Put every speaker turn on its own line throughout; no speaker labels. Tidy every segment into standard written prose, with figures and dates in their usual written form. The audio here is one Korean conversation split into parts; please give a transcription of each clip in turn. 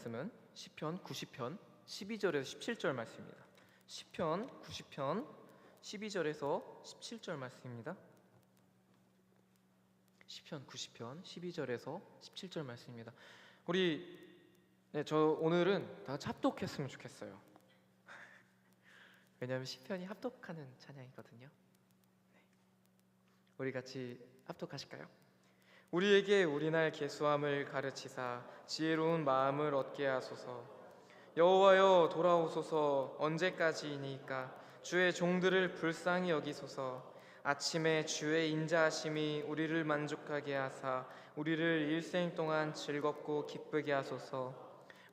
말씀은 시편 90편 12절에서 17절 말씀입니다. 시편 90편 12절에서 17절 말씀입니다. 시편 90편 12절에서 17절 말씀입니다. 저 오늘은 다 같이 합독했으면 좋겠어요. 왜냐하면 시편이 합독하는 찬양이거든요. 우리 같이 합독하실까요? 우리에게 우리날 계수함을 가르치사 지혜로운 마음을 얻게 하소서. 여호와여 돌아오소서. 언제까지이니까 주의 종들을 불쌍히 여기소서. 아침에 주의 인자하심이 우리를 만족하게 하사 우리를 일생 동안 즐겁고 기쁘게 하소서.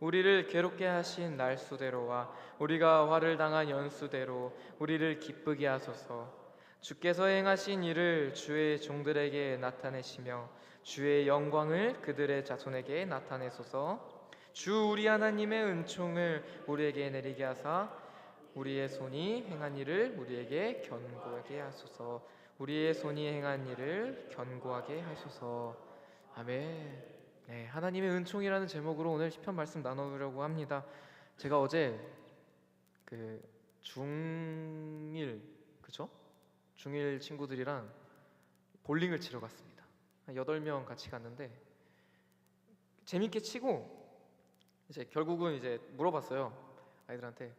우리를 괴롭게 하신 날수대로와 우리가 화를 당한 연수대로 우리를 기쁘게 하소서. 주께서 행하신 일을 주의 종들에게 나타내시며 주의 영광을 그들의 자손에게 나타내소서. 주 우리 하나님의 은총을 우리에게 내리게 하사 우리의 손이 행한 일을 우리에게 견고하게 하소서. 우리의 손이 행한 일을 견고하게 하소서. 아멘. 네, 하나님의 은총이라는 제목으로 오늘 시편 말씀 나누려고 합니다. 제가 어제 중1 친구들이랑 볼링을 치러 갔습니다. 한 8명 같이 갔는데 재밌게 치고 이제 결국은 이제 물어봤어요. 아이들한테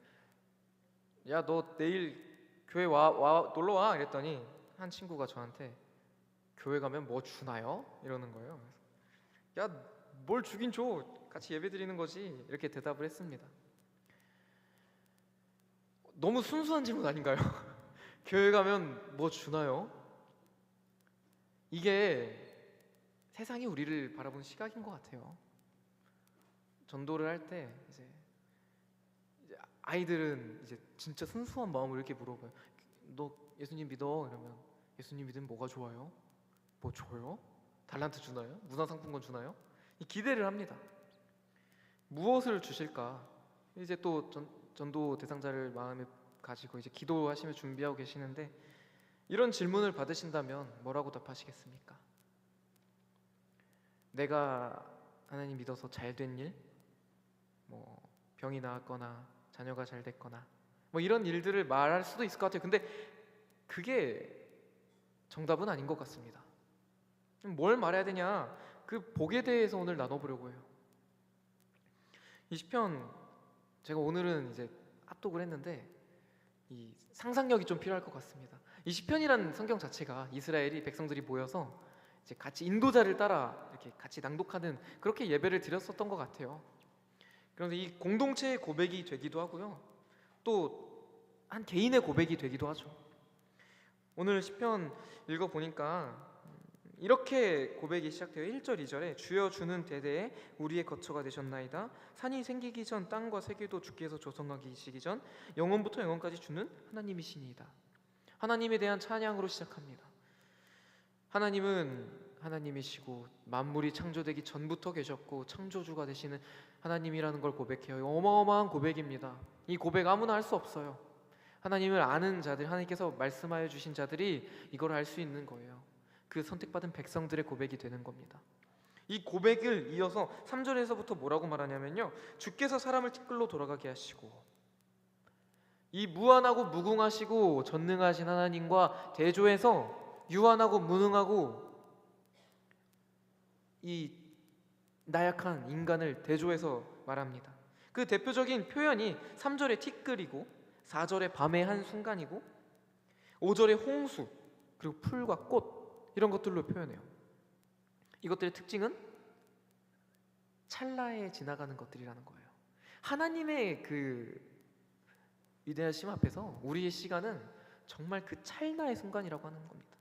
야, 너 내일 교회 놀러 와 이랬더니 한 친구가 저한테 교회 가면 뭐 주나요? 이러는 거예요. 야, 뭘 주긴 줘. 같이 예배 드리는 거지. 이렇게 대답을 했습니다. 너무 순수한 질문 아닌가요? 교회 가면 뭐 주나요? 이게 세상이 우리를 바라보는 시각인 것 같아요. 전도를 할 때 이제 아이들은 이제 진짜 순수한 마음으로 이렇게 물어봐요. 너 예수님 믿어? 이러면 예수님 믿으면 뭐가 좋아요? 뭐 줘요? 달란트 주나요? 문화상품권 주나요? 기대를 합니다. 무엇을 주실까? 이제 또 전도 대상자를 마음에 가지고 이제 기도하시며 준비하고 계시는데 이런 질문을 받으신다면 뭐라고 답하시겠습니까? 내가 하나님 믿어서 잘된 일? 뭐 병이 나았거나 자녀가 잘 됐거나 뭐 이런 일들을 말할 수도 있을 것 같아요. 근데 그게 정답은 아닌 것 같습니다. 뭘 말해야 되냐? 그 복에 대해서 오늘 나눠보려고 해요. 이 시편 제가 오늘은 이제 합독을 했는데 이 상상력이 좀 필요할 것 같습니다. 이 시편이라는 성경 자체가 이스라엘이 백성들이 모여서 이제 같이 인도자를 따라 이렇게 같이 낭독하는 그렇게 예배를 드렸었던 것 같아요. 그런데 이 공동체의 고백이 되기도 하고요. 또 한 개인의 고백이 되기도 하죠. 오늘 시편 읽어보니까 이렇게 고백이 시작돼요. 1절 2절에 주여 주는 대대에 우리의 거처가 되셨나이다. 산이 생기기 전 땅과 세계도 주께서 조성하시기 전 영원부터 영원까지 주는 하나님이시니이다. 하나님에 대한 찬양으로 시작합니다. 하나님은 하나님이시고 만물이 창조되기 전부터 계셨고 창조주가 되시는 하나님이라는 걸 고백해요. 어마어마한 고백입니다. 이 고백 아무나 할 수 없어요. 하나님을 아는 자들, 하나님께서 말씀하여 주신 자들이 이걸 알 수 있는 거예요. 그 선택받은 백성들의 고백이 되는 겁니다. 이 고백을 이어서 3절에서부터 뭐라고 말하냐면요, 주께서 사람을 티끌로 돌아가게 하시고, 이 무한하고 무궁하시고 전능하신 하나님과 대조해서 유한하고 무능하고 이 나약한 인간을 대조해서 말합니다. 그 대표적인 표현이 3절의 티끌이고 4절의 밤의 한순간이고 5절의 홍수 그리고 풀과 꽃 이런 것들로 표현해요. 이것들의 특징은 찰나에 지나가는 것들이라는 거예요. 하나님의 그 위대하심 앞에서 우리의 시간은 정말 그 찰나의 순간이라고 하는 겁니다.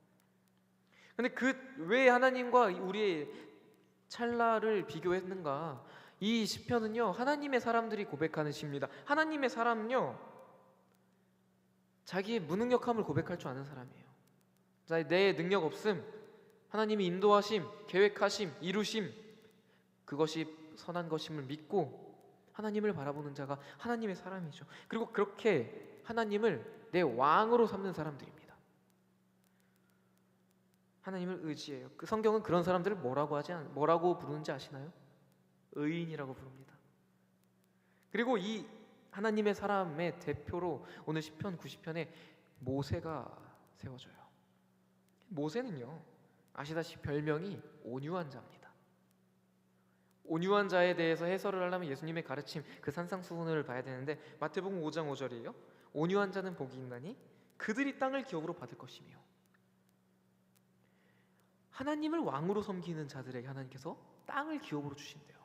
근데 왜 하나님과 우리의 찰나를 비교했는가? 이 시편은요, 하나님의 사람들이 고백하는 시입니다. 하나님의 사람은요, 자기의 무능력함을 고백할 줄 아는 사람이에요. 내 능력 없음, 하나님이 인도하심, 계획하심, 이루심, 그것이 선한 것임을 믿고 하나님을 바라보는 자가 하나님의 사람이죠. 그리고 그렇게 하나님을 내 왕으로 삼는 사람들입니다. 하나님을 의지해요. 그 성경은 그런 사람들을 뭐라고 부르는지 아시나요? 의인이라고 부릅니다. 그리고 이 하나님의 사람의 대표로 오늘 시편 90편에 모세가 세워져요. 모세는요, 아시다시피 별명이 온유한 자입니다. 온유한 자에 대해서 해설을 하려면 예수님의 가르침 그 산상수훈을 봐야 되는데 마태복음 5장 5절이에요. 온유한 자는 복이 있나니 그들이 땅을 기업으로 받을 것이며. 하나님을 왕으로 섬기는 자들에게 하나님께서 땅을 기업으로 주신대요.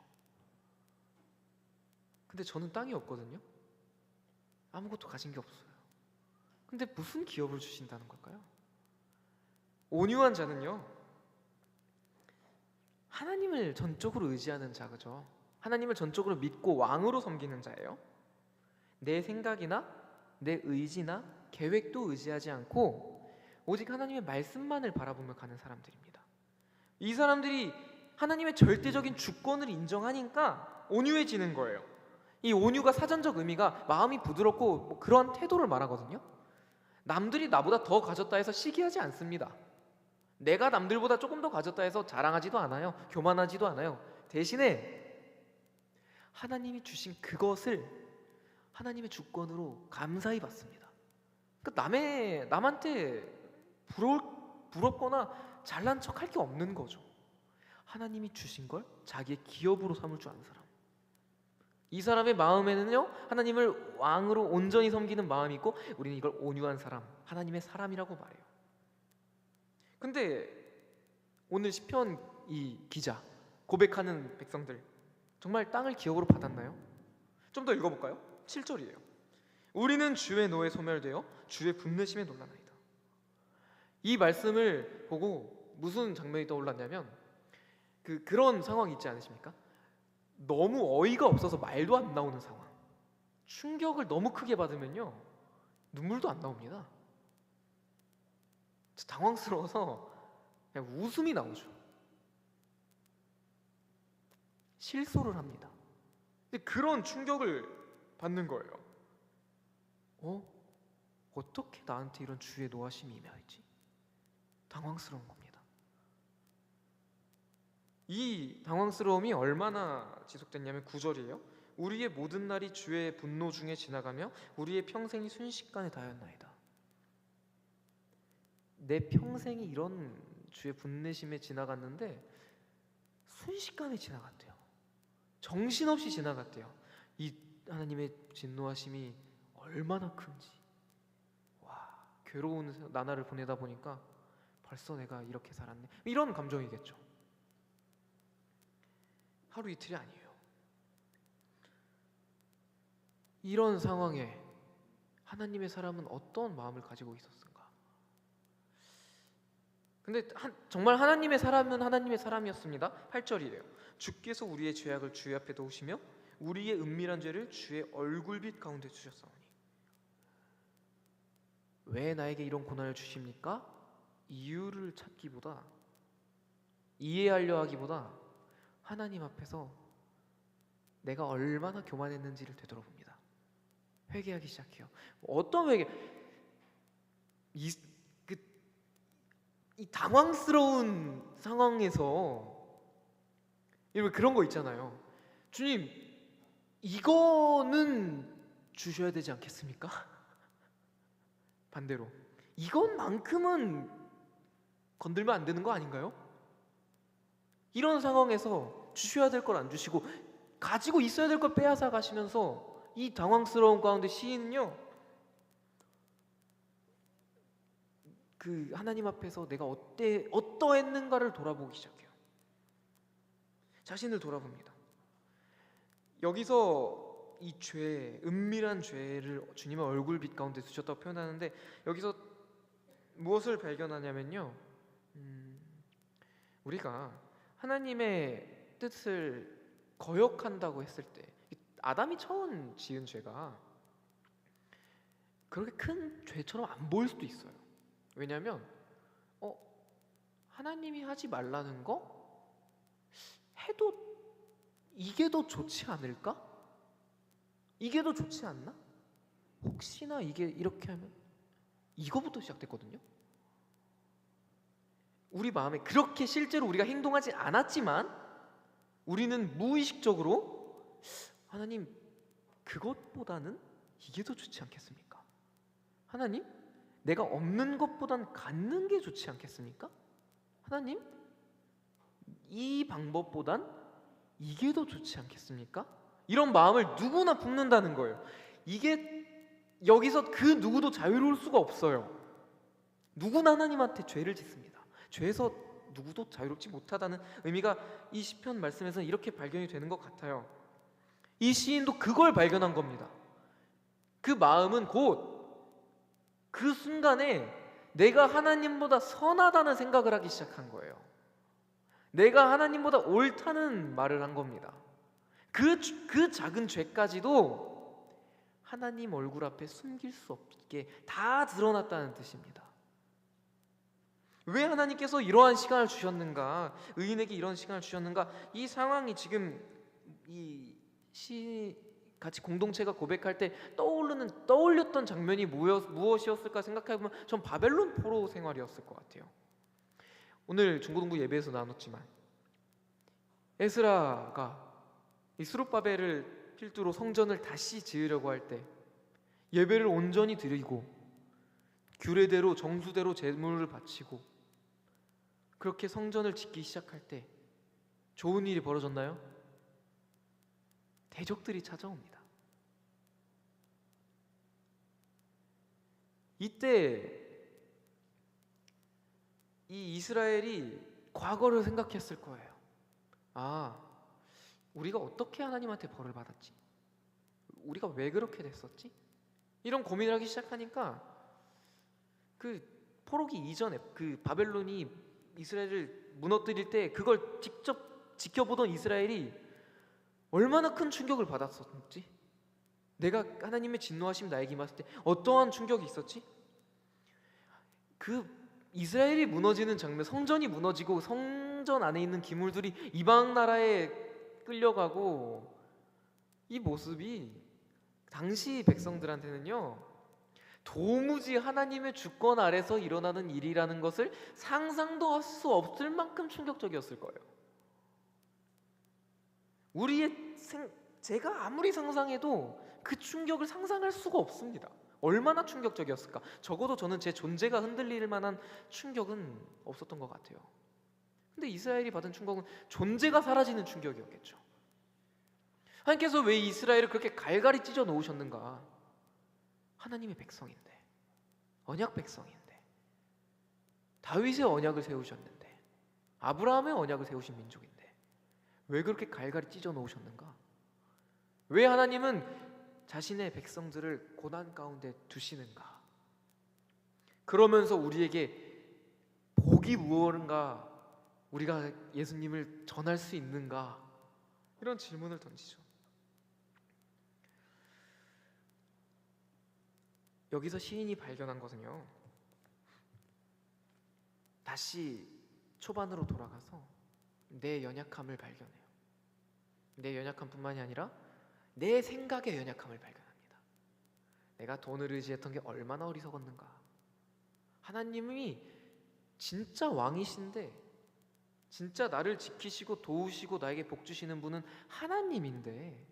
근데 저는 땅이 없거든요. 아무것도 가진 게 없어요. 근데 무슨 기업을 주신다는 걸까요? 온유한 자는요, 하나님을 전적으로 의지하는 자죠. 하나님을 전적으로 믿고 왕으로 섬기는 자예요. 내 생각이나 내 의지나 계획도 의지하지 않고 오직 하나님의 말씀만을 바라보며 가는 사람들입니다. 이 사람들이 하나님의 절대적인 주권을 인정하니까 온유해지는 거예요. 이 온유가 사전적 의미가 마음이 부드럽고 뭐 그런 태도를 말하거든요. 남들이 나보다 더 가졌다 해서 시기하지 않습니다. 내가 남들보다 조금 더 가졌다 해서 자랑하지도 않아요. 교만하지도 않아요. 대신에 하나님이 주신 그것을 하나님의 주권으로 감사히 받습니다. 그러니까 남한테 부럽거나 잘난 척할 게 없는 거죠. 하나님이 주신 걸 자기의 기업으로 삼을 줄 아는 사람. 이 사람의 마음에는요, 하나님을 왕으로 온전히 섬기는 마음이 있고 우리는 이걸 온유한 사람, 하나님의 사람이라고 말해요. 근데 오늘 시편 이 기자, 고백하는 백성들 정말 땅을 기업으로 받았나요? 좀 더 읽어볼까요? 7절이에요. 우리는 주의 노에 소멸되어 주의 분내심에 놀라나이다. 이 말씀을 보고 무슨 장면이 떠올랐냐면 그런 상황 있지 않으십니까? 너무 어이가 없어서 말도 안 나오는 상황. 충격을 너무 크게 받으면요, 눈물도 안 나옵니다. 당황스러워서 그냥 웃음이 나오죠. 실소를 합니다. 근데 그런 충격을 받는 거예요. 어떻게 나한테 이런 주의 노하심이 임하였지? 당황스러운 겁니다. 이 당황스러움이 얼마나 지속됐냐면 9절이에요. 우리의 모든 날이 주의 분노 중에 지나가며 우리의 평생이 순식간에 다하였나이다. 내 평생이 이런 주의 분내심에 지나갔는데 순식간에 지나갔대요. 정신없이 지나갔대요. 이 하나님의 진노하심이 얼마나 큰지. 와, 괴로운 나날을 보내다 보니까 벌써 내가 이렇게 살았네, 이런 감정이겠죠. 하루 이틀이 아니에요. 이런 상황에 하나님의 사람은 어떤 마음을 가지고 있었을까? 근데 정말 하나님의 사람은 하나님의 사람이었습니다. 8절이에요. 주께서 우리의 죄악을 주의 앞에 놓으시며 우리의 은밀한 죄를 주의 얼굴빛 가운데 주셨사오니. 왜 나에게 이런 고난을 주십니까? 이유를 찾기보다, 이해하려 하기보다 하나님 앞에서 내가 얼마나 교만했는지를 되돌아봅니다. 회개하기 시작해요. 어떤 회개? 이 당황스러운 상황에서 여러분 그런 거 있잖아요. 주님, 이거는 주셔야 되지 않겠습니까? 반대로 이것만큼은 건들면 안 되는 거 아닌가요? 이런 상황에서 주셔야 될 걸 안 주시고 가지고 있어야 될 걸 빼앗아 가시면서 이 당황스러운 가운데 시인은요, 그 하나님 앞에서 내가 어떠했는가를 돌아보기 시작해요. 자신을 돌아봅니다. 여기서 이 죄, 은밀한 죄를 주님의 얼굴빛 가운데 두셨다고 표현하는데 여기서 무엇을 발견하냐면요, 우리가 하나님의 뜻을 거역한다고 했을 때 아담이 처음 지은 죄가 그렇게 큰 죄처럼 안 보일 수도 있어요. 왜냐하면 하나님이 하지 말라는 거 해도 이게 더 좋지 않을까? 이게 더 좋지 않나? 혹시나 이게 이렇게 하면, 이거부터 시작됐거든요. 우리 마음에 그렇게 실제로 우리가 행동하지 않았지만 우리는 무의식적으로 하나님, 그것보다는 이게 더 좋지 않겠습니까? 하나님, 내가 없는 것보단 갖는 게 좋지 않겠습니까? 하나님, 이 방법보단 이게 더 좋지 않겠습니까? 이런 마음을 누구나 품는다는 거예요. 이게 여기서 그 누구도 자유로울 수가 없어요. 누구나 하나님한테 죄를 짓습니다. 죄에서 누구도 자유롭지 못하다는 의미가 이 시편 말씀에서 이렇게 발견이 되는 것 같아요. 이 시인도 그걸 발견한 겁니다. 그 마음은 곧 그 순간에 내가 하나님보다 선하다는 생각을 하기 시작한 거예요. 내가 하나님보다 옳다는 말을 한 겁니다. 그 작은 죄까지도 하나님 얼굴 앞에 숨길 수 없게 다 드러났다는 뜻입니다. 왜 하나님께서 이러한 시간을 주셨는가? 의인에게 이런 시간을 주셨는가? 이 상황이 지금 이 같이 공동체가 고백할 때 떠올렸던 장면이 무엇이었을까 생각해보면 전 바벨론 포로 생활이었을 것 같아요. 오늘 중고등부 예배에서 나눴지만 에스라가 이 스룹바벨을 필두로 성전을 다시 지으려고 할 때 예배를 온전히 드리고 규례대로 정수대로 제물을 바치고 그렇게 성전을 짓기 시작할 때 좋은 일이 벌어졌나요? 대적들이 찾아옵니다. 이때 이 이스라엘이 과거를 생각했을 거예요. 아, 우리가 어떻게 하나님한테 벌을 받았지? 우리가 왜 그렇게 됐었지? 이런 고민을 하기 시작하니까 그 포로기 이전에 그 바벨론이 이스라엘을 무너뜨릴 때 그걸 직접 지켜보던 이스라엘이 얼마나 큰 충격을 받았었지? 내가 하나님의 진노하심 나에게 임했을 때 어떠한 충격이 있었지? 그 이스라엘이 무너지는 장면, 성전이 무너지고 성전 안에 있는 기물들이 이방 나라에 끌려가고 이 모습이 당시 백성들한테는요 도무지 하나님의 주권 아래서 일어나는 일이라는 것을 상상도 할 수 없을 만큼 충격적이었을 거예요. 제가 아무리 상상해도 그 충격을 상상할 수가 없습니다. 얼마나 충격적이었을까? 적어도 저는 제 존재가 흔들릴 만한 충격은 없었던 것 같아요. 근데 이스라엘이 받은 충격은 존재가 사라지는 충격이었겠죠. 하나님께서 왜 이스라엘을 그렇게 갈갈이 찢어 놓으셨는가? 하나님의 백성인데, 언약 백성인데, 다윗의 언약을 세우셨는데, 아브라함의 언약을 세우신 민족인데 왜 그렇게 갈갈이 찢어 놓으셨는가? 왜 하나님은 자신의 백성들을 고난 가운데 두시는가? 그러면서 우리에게 복이 무엇인가, 우리가 예수님을 전할 수 있는가? 이런 질문을 던지죠. 여기서 시인이 발견한 것은요, 다시 초반으로 돌아가서 내 연약함을 발견해요. 내 연약함뿐만이 아니라 내 생각의 연약함을 발견합니다. 내가 돈을 의지했던 게 얼마나 어리석었는가. 하나님이 진짜 왕이신데, 진짜 나를 지키시고 도우시고 나에게 복 주시는 분은 하나님인데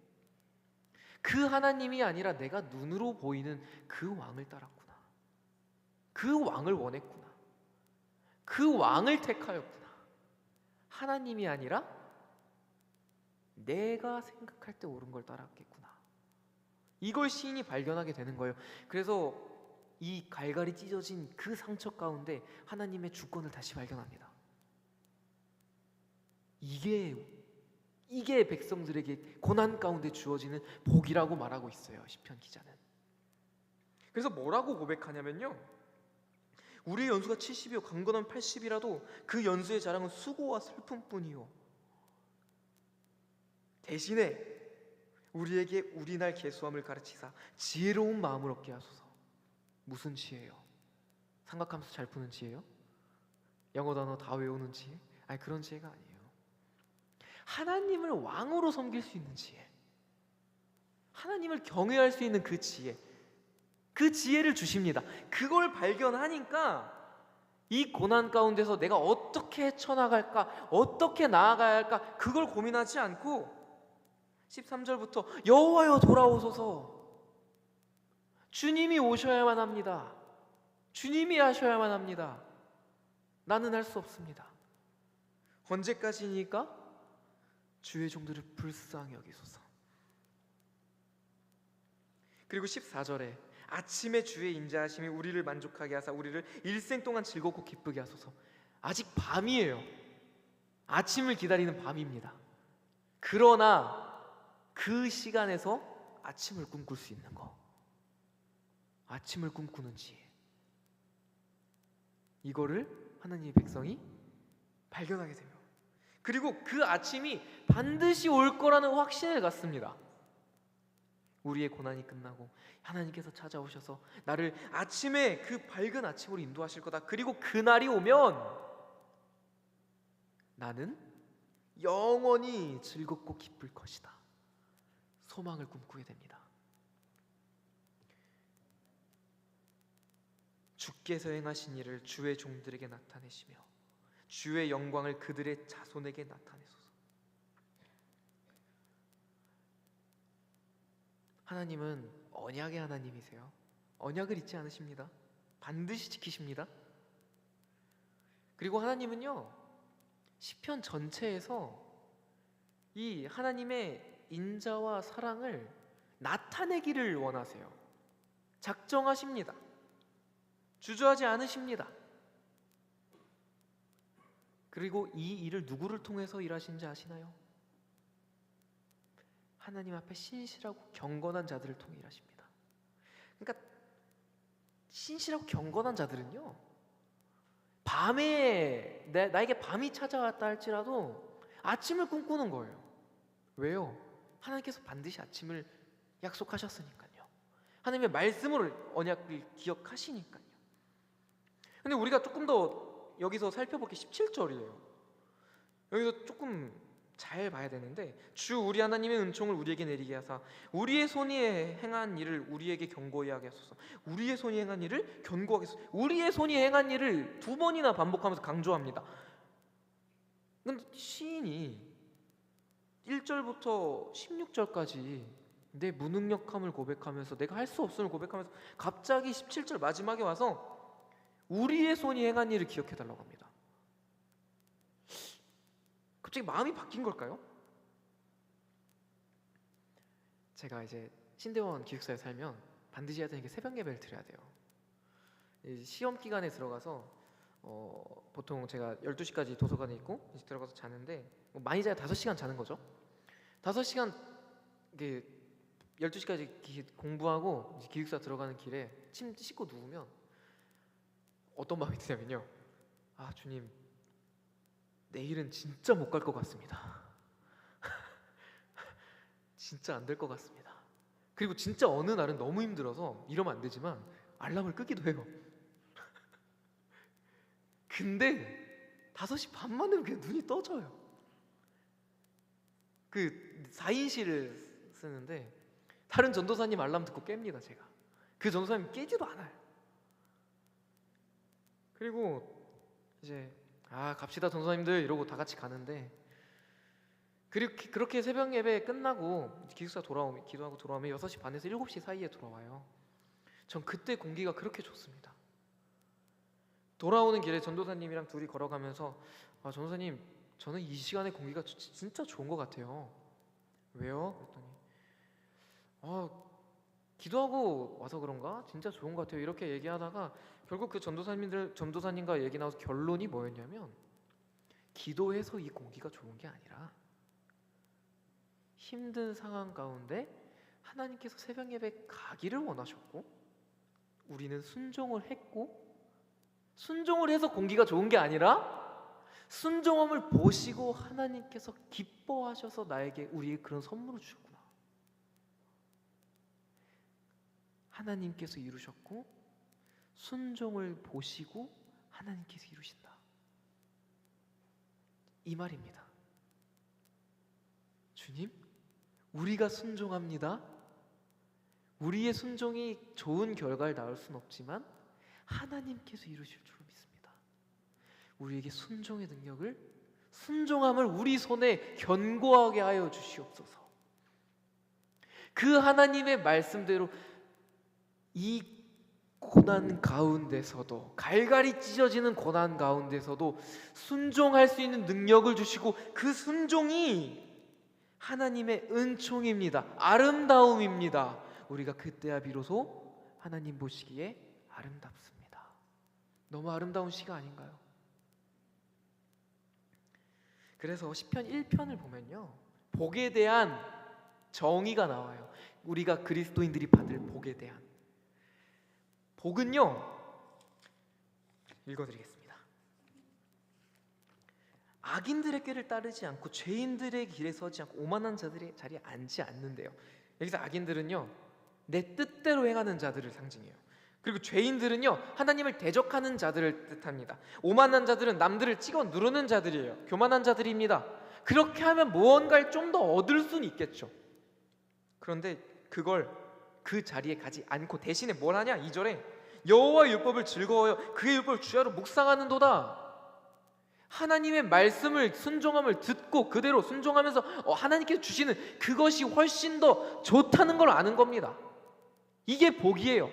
그 하나님이 아니라 내가 눈으로 보이는 그 왕을 따랐구나. 그 왕을 원했구나. 그 왕을 택하였구나. 하나님이 아니라 내가 생각할 때 옳은 걸 따랐겠구나. 이걸 시인이 발견하게 되는 거예요. 그래서 이 갈갈이 찢어진 그 상처 가운데 하나님의 주권을 다시 발견합니다. 이게 백성들에게 고난 가운데 주어지는 복이라고 말하고 있어요, 시편 기자는. 그래서 뭐라고 고백하냐면요, 우리의 연수가 70이요 강건한 80이라도 그 연수의 자랑은 수고와 슬픔뿐이요 대신에 우리에게 우리날 계수함을 가르치사 지혜로운 마음을 얻게 하소서. 무슨 지혜요? 삼각함수 잘 푸는 지혜요? 영어 단어 다 외우는 지혜? 아니, 그런 지혜가 아니에요. 하나님을 왕으로 섬길 수 있는 지혜, 하나님을 경외할 수 있는 그 지혜, 그 지혜를 주십니다. 그걸 발견하니까 이 고난 가운데서 내가 어떻게 헤쳐나갈까, 어떻게 나아가야 할까, 그걸 고민하지 않고 13절부터 여호와여 돌아오소서. 주님이 오셔야만 합니다. 주님이 하셔야만 합니다. 나는 할 수 없습니다. 언제까지니까? 주의 종들을 불쌍히 여기소서. 그리고 14절에 아침에 주의 인자하심이 우리를 만족하게 하사 우리를 일생 동안 즐겁고 기쁘게 하소서. 아직 밤이에요. 아침을 기다리는 밤입니다. 그러나 그 시간에서 아침을 꿈꿀 수 있는 거, 아침을 꿈꾸는 지혜, 이거를 하나님의 백성이 발견하게 되며, 그리고 그 아침이 반드시 올 거라는 확신을 갖습니다. 우리의 고난이 끝나고 하나님께서 찾아오셔서 나를 아침에 그 밝은 아침으로 인도하실 거다. 그리고 그날이 오면 나는 영원히 즐겁고 기쁠 것이다. 소망을 꿈꾸게 됩니다. 주께서 행하신 일을 주의 종들에게 나타내시며 주의 영광을 그들의 자손에게 나타내소서. 하나님은 언약의 하나님이세요. 언약을 잊지 않으십니다. 반드시 지키십니다. 그리고 하나님은요, 시편 전체에서 이 하나님의 인자와 사랑을 나타내기를 원하세요. 작정하십니다. 주저하지 않으십니다. 그리고 이 일을 누구를 통해서 일하신지 아시나요? 하나님 앞에 신실하고 경건한 자들을 통해 일하십니다. 그러니까 신실하고 경건한 자들은요, 밤에 나에게 밤이 찾아왔다 할지라도 아침을 꿈꾸는 거예요. 왜요? 하나님께서 반드시 아침을 약속하셨으니까요. 하나님의 말씀으로 언약을 기억하시니까요. 근데 우리가 조금 더 여기서 살펴볼 게 17절이에요. 여기서 조금 잘 봐야 되는데, 주 우리 하나님의 은총을 우리에게 내리게 하사 우리의 손이 행한 일을 우리에게 견고히 하게 하소서. 우리의 손이 행한 일을 견고하게 하소서. 우리의 손이 행한 일을 두 번이나 반복하면서 강조합니다. 근데 시인이 1절부터 16절까지 내 무능력함을 고백하면서, 내가 할 수 없음을 고백하면서, 갑자기 17절 마지막에 와서 우리의 손이 행한 일을 기억해달라고 합니다. 갑자기 마음이 바뀐 걸까요? 제가 이제 신대원 기숙사에 살면 반드시 해야 되는 게 새벽 예배를 드려야 돼요. 시험 기간에 들어가서 보통 제가 12시까지 도서관에 있고 이제 들어가서 자는데, 많이 자야 5시간 자는 거죠. 5시간 12시까지 공부하고 이제 기숙사 들어가는 길에 침 씻고 누우면 어떤 마음이 드냐면요, 아 주님, 내일은 진짜 못 갈 것 같습니다. 진짜 안 될 것 같습니다. 그리고 진짜 어느 날은 너무 힘들어서 이러면 안 되지만 알람을 끄기도 해요. 근데 5시 반만 되면 그냥 눈이 떠져요. 그 4인실을 쓰는데 다른 전도사님 알람 듣고 깹니다. 제가 그 전도사님 깨지도 않아요. 그리고 이제 갑시다 전도사님들 이러고 다 같이 가는데, 그렇게 새벽 예배 끝나고 기숙사 기도하고 돌아오면 6시 반에서 7시 사이에 돌아와요. 전 그때 공기가 그렇게 좋습니다. 돌아오는 길에 전도사님이랑 둘이 걸어가면서, 전도사님, 저는 이 시간에 공기가 진짜 좋은 것 같아요. 왜요? 그랬더니 기도하고 와서 그런가? 진짜 좋은 것 같아요. 이렇게 얘기하다가 결국 그 전도사님과 얘기 나와서 결론이 뭐였냐면, 기도해서 이 공기가 좋은 게 아니라 힘든 상황 가운데 하나님께서 새벽 예배 가기를 원하셨고 우리는 순종을 했고, 순종을 해서 공기가 좋은 게 아니라 순종함을 보시고 하나님께서 기뻐하셔서 우리에게 그런 선물을 주셨구나. 하나님께서 이루셨고 순종을 보시고 하나님께서 이루신다, 이 말입니다. 주님, 우리가 순종합니다. 우리의 순종이 좋은 결과를 낳을 수는 없지만 하나님께서 이루실 줄로 믿습니다. 우리에게 순종의 능력을, 순종함을 우리 손에 견고하게 하여 주시옵소서. 그 하나님의 말씀대로 이 고난 가운데서도, 갈갈이 찢어지는 고난 가운데서도 순종할 수 있는 능력을 주시고, 그 순종이 하나님의 은총입니다. 아름다움입니다. 우리가 그때야 비로소 하나님 보시기에 아름답습니다. 너무 아름다운 시가 아닌가요? 그래서 시편 1편을 보면요, 복에 대한 정의가 나와요. 우리가 그리스도인들이 받을 복에 대한. 복은요, 읽어드리겠습니다. 악인들의 길을 따르지 않고 죄인들의 길에 서지 않고 오만한 자들의 자리에 앉지 않는데요. 여기서 악인들은요, 내 뜻대로 행하는 자들을 상징해요. 그리고 죄인들은요, 하나님을 대적하는 자들을 뜻합니다. 오만한 자들은 남들을 찍어 누르는 자들이에요. 교만한 자들입니다. 그렇게 하면 무언가를 좀 더 얻을 수는 있겠죠. 그런데 그걸 그 자리에 가지 않고 대신에 뭘 하냐? 2절에 여호와의 율법을 즐거워하여 그의 율법을 주야로 묵상하는도다. 하나님의 말씀을 순종함을 듣고 그대로 순종하면서 하나님께서 주시는 그것이 훨씬 더 좋다는 걸 아는 겁니다. 이게 복이에요.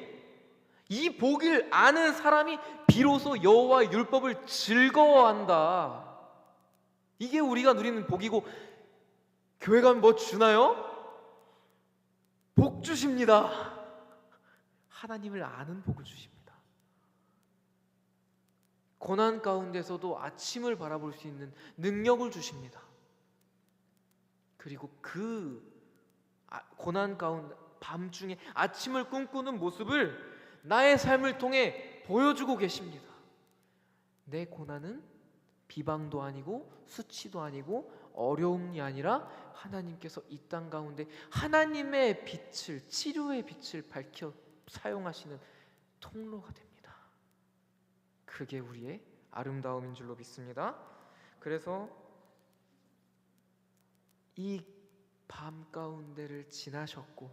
이 복을 아는 사람이 비로소 여호와의 율법을 즐거워한다. 이게 우리가 누리는 복이고, 교회 가면 뭐 주나요? 복 주십니다. 하나님을 아는 복을 주십니다. 고난 가운데서도 아침을 바라볼 수 있는 능력을 주십니다. 그리고 그 고난 가운데 밤중에 아침을 꿈꾸는 모습을 나의 삶을 통해 보여주고 계십니다. 내 고난은 비방도 아니고 수치도 아니고 어려움이 아니라 하나님께서 이 땅 가운데 하나님의 빛을, 치료의 빛을 밝혀 사용하시는 통로가 됩니다. 그게 우리의 아름다움인 줄로 믿습니다. 그래서 이 밤 가운데를 지나셨고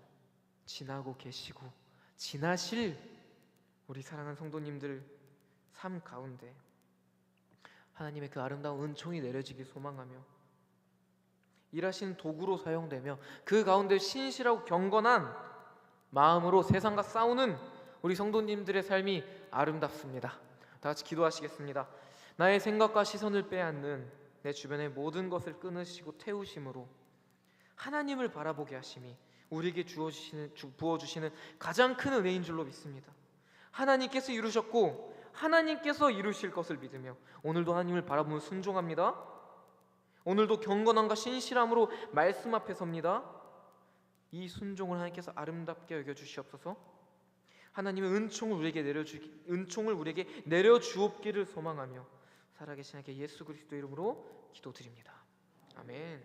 지나고 계시고 지나실 우리 사랑하는 성도님들 삶 가운데 하나님의 그 아름다운 은총이 내려지길 소망하며 일하시는 도구로 사용되며 그 가운데 신실하고 경건한 마음으로 세상과 싸우는 우리 성도님들의 삶이 아름답습니다. 다 같이 기도하시겠습니다. 나의 생각과 시선을 빼앗는 내 주변의 모든 것을 끊으시고 태우심으로 하나님을 바라보게 하심이 우리에게 부어주시는 가장 큰 은혜인 줄로 믿습니다. 하나님께서 이루셨고 하나님께서 이루실 것을 믿으며 오늘도 하나님을 바라보며 순종합니다. 오늘도 경건함과 신실함으로 말씀 앞에 섭니다. 이 순종을 하나님께서 아름답게 여겨주시옵소서. 하나님의 은총을 우리에게 내려주옵기를 소망하며 살아계신 하나님께 예수 그리스도 이름으로 기도드립니다. 아멘.